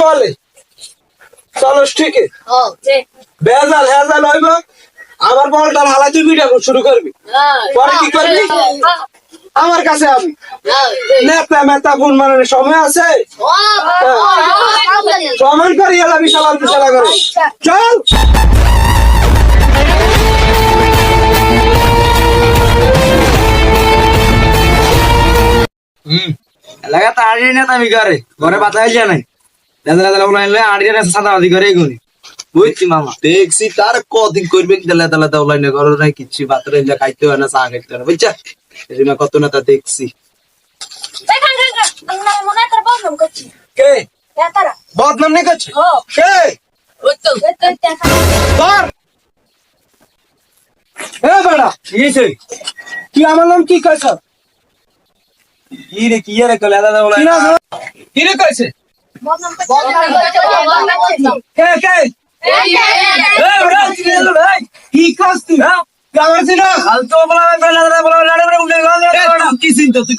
চলে চলো ঠিক বেজাল হেজাল হইব আমার বলটা হালা তুই ভিডিও শুরু করবি পরে কি করবি আমার কাছে আমি নেতা মেতা ফোন মারানোর সময় আছে সমান করি এলা বিশাল বিশালা করে চল এলাকা তাড়ি না আমি ঘরে বাতাই যা নাই দাদা দাদা বলে আড়ি সাদাবাদি করে এগুলি বুঝছি মামা দেখছি তার কদিন করবে কি দালা দালা দাওলাই না ঘর নাই কিচ্ছু বাতরে যা খাইতে হয় না চা খাইতে হয় না বুঝছা এজন্য কত না তা দেখছি কে বদনাম নেই করছে কে ধর এ বেড়া তুই আমার নাম কি কইছ কি রে কলে দাদা বলে কি রে কইছে কে কে কি কাজ তুই হ্যাঁ আমার সিনা ফালতু বলা দাদা বলা লাড়ে উঠে কি চিন্তা তুই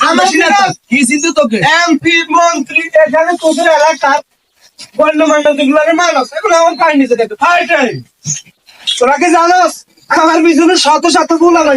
কি চিন্তা তোকে এমপি মন্ত্রী এখানে তোদের এলাকার গণ্যমান্য যেগুলোকে মানুষ এগুলো আমার কাহিনী নিচে দেখো ফাইটাই তোরা কি জানোস আমার পিছনে শত শত ফুল আমার